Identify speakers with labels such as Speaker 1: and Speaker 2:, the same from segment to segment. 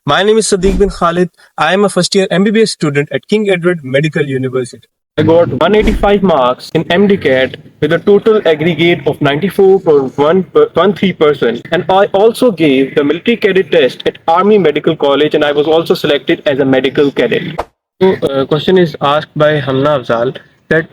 Speaker 1: My name is Sadiq bin Khalid. I am a first year MBBS student at King Edward Medical University. I got 185 marks in MDCAT with a total aggregate of 94.13%. And I also gave the military cadet test at Army Medical College and I was also selected as a medical cadet. So, question is asked by Hamna Afzal that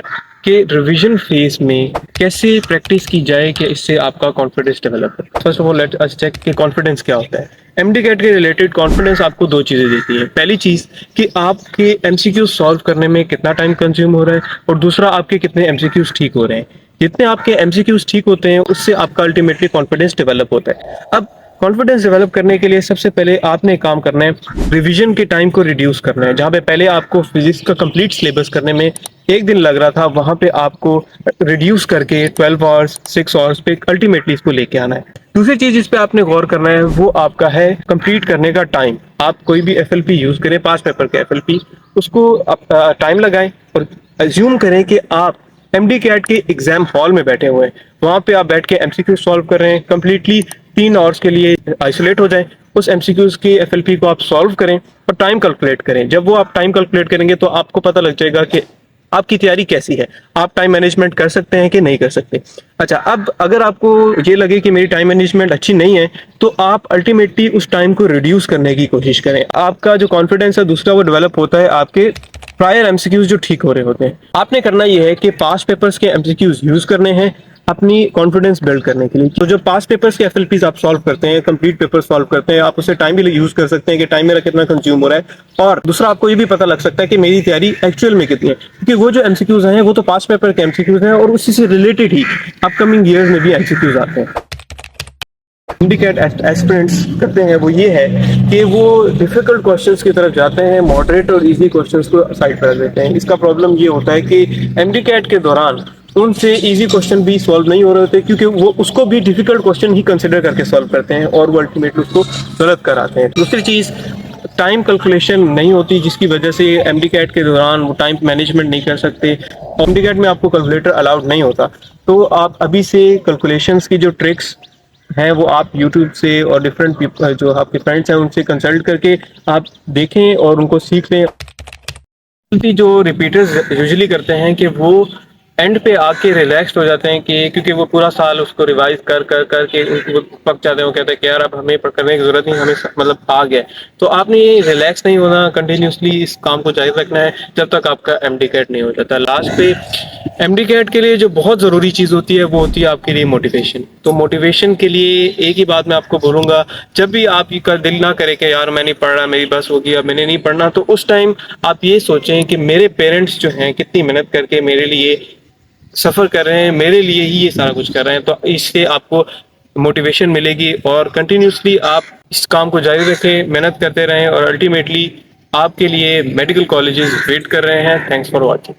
Speaker 1: कि revision phase में कैसे practice की जाए कि इससे आपका confidence develop हो। First of all let us check कि कॉन्फिडेंस क्या होता है। एमडी कैट के रिलेटेड कॉन्फिडेंस आपको दो चीजें देती है। पहली चीज कि आपके एमसीक्यू सॉल्व करने में कितना टाइम कंज्यूम हो रहा है और दूसरा आपके कितने एमसीक्यूज ठीक हो रहे हैं। जितने आपके एमसीक्यूज ठीक होते हैं उससे आपका अल्टीमेटली कॉन्फिडेंस डेवलप होता है। अब कॉन्फिडेंस डेवलप करने के लिए सबसे पहले आपने एक काम करना है, रिवीजन के टाइम को रिड्यूस करना है। जहाँ पे पहले आपको फिजिक्स का कंप्लीट सिलेबस करने में एक दिन लग रहा था, वहां पे आपको रिड्यूस करके 12 आवर्स 6 आवर्स पे अल्टीमेटली इसको लेके आना है। दूसरी चीज इस पे आपने गौर करना है वो आपका है कंप्लीट करने का टाइम। आप कोई भी एफएलपी यूज करें, 5 पेपर के एफएलपी, उसको आप टाइम लगाएं और अज्यूम करें कि आप एमडी कैट के एग्जाम हॉल में बैठे हुए हैं। वहां पे आप बैठ के एमसीक्यू सॉल्व कर रहे हैं, कंप्लीटली 3 आवर्स के लिए आइसोलेट हो जाएं, उस एमसीक्यूज की एफएलपी को आप सॉल्व करें और टाइम कैलकुलेट करें। जब वो आप टाइम कैलकुलेट करेंगे तो आपको पता लग जाएगा कि आपकी तैयारी कैसी है, आप टाइम मैनेजमेंट कर सकते हैं कि नहीं कर सकते। अच्छा, अब अगर आपको ये लगे कि मेरी टाइम मैनेजमेंट अच्छी नहीं है तो आप अल्टीमेटली उस टाइम को रिड्यूस करने की कोशिश करें। आपका जो कॉन्फिडेंस है दूसरा वो डेवलप होता है आपके प्रायर एमसीक्यूज जो ठीक हो रहे होते हैं। आपने करना ये है कि पास्ट पेपर्स के एमसीक्यूज यूज करने हैं अपनी कॉन्फिडेंस बिल्ड करने के लिए। तो जो पास्ट पेपर्स के एफएलपीज आप सॉल्व करते हैं, कंप्लीट पेपर सॉल्व करते हैं, आप उससे टाइम भी यूज कर सकते हैं कि टाइम मेरा कितना कंज्यूम हो रहा है। और दूसरा आपको ये भी पता लग सकता है कि मेरी तैयारी एक्चुअल में कितनी है, क्योंकि वो जो एमसीक्यूज हैं वो तो पास्ट पेपर के एमसीक्यूज हैं और उसी से रिलेटेड ही अपकमिंग ईयर्स में भी एमसीक्यूज आते हैं। इंडिकेट एस्पिरेंट्स करते हैं वो ये है कि वो डिफिकल्ट क्वेश्चंस की तरफ जाते हैं, मॉडरेट और इजी क्वेश्चंस को साइड कर देते हैं। इसका प्रॉब्लम ये होता है कि एमडीकैट के दौरान उनसे इजी क्वेश्चन भी सॉल्व नहीं हो रहे होते, क्योंकि वो उसको भी डिफिकल्ट क्वेश्चन ही कंसिडर करके सॉल्व करते हैं और वो अल्टीमेटली उसको गलत कराते हैं। दूसरी चीज, टाइम कैलकुलेशन नहीं होती, जिसकी वजह से एमडीकैट के दौरान वो टाइम मैनेजमेंट नहीं कर सकते। एमडीकैट में आपको कैलकुलेटर अलाउड नहीं होता, तो आप अभी से कैलकुलेशंस की जो ट्रिक्स हैं वो आप YouTube से और डिफरेंट जो आपके फ्रेंड्स हैं उनसे कंसल्ट करके आप देखें और उनको सीख लें। जो रिपीटर्स यूजुअली करते हैं कि वो एंड पे आके रिलैक्स्ड हो जाते हैं कि क्योंकि वो पूरा साल उसको रिवाइज कर कर करके वो पक जाते हैं। वो कहते हैं कि यार अब हमें करने की जरूरत नहीं, हमें मतलब आ गया। तो आपने ये रिलैक्स नहीं होना, कंटिन्यूसली इस काम को जारी रखना है जब तक आपका एमडीकैट नहीं हो जाता। लास्ट पे एमडीकैट के लिए जो बहुत जरूरी चीज होती है वो होती है आपके लिए मोटिवेशन। तो मोटिवेशन के लिए एक ही बात मैं आपको बोलूंगा, जब भी आप का दिल ना करे कि यार मैं नहीं पढ़ रहा, मेरी बस होगी, अब मैंने नहीं पढ़ना, तो उस टाइम आप ये सोचें कि मेरे पेरेंट्स जो हैं कितनी मेहनत करके मेरे लिए सफर कर रहे हैं, मेरे लिए ही ये सारा कुछ कर रहे हैं। तो इससे आपको मोटिवेशन मिलेगी और कंटिन्यूसली आप इस काम को जारी रखें, मेहनत करते रहें और अल्टीमेटली आपके लिए मेडिकल कॉलेजेस वेट कर रहे हैं। Thanks for watching.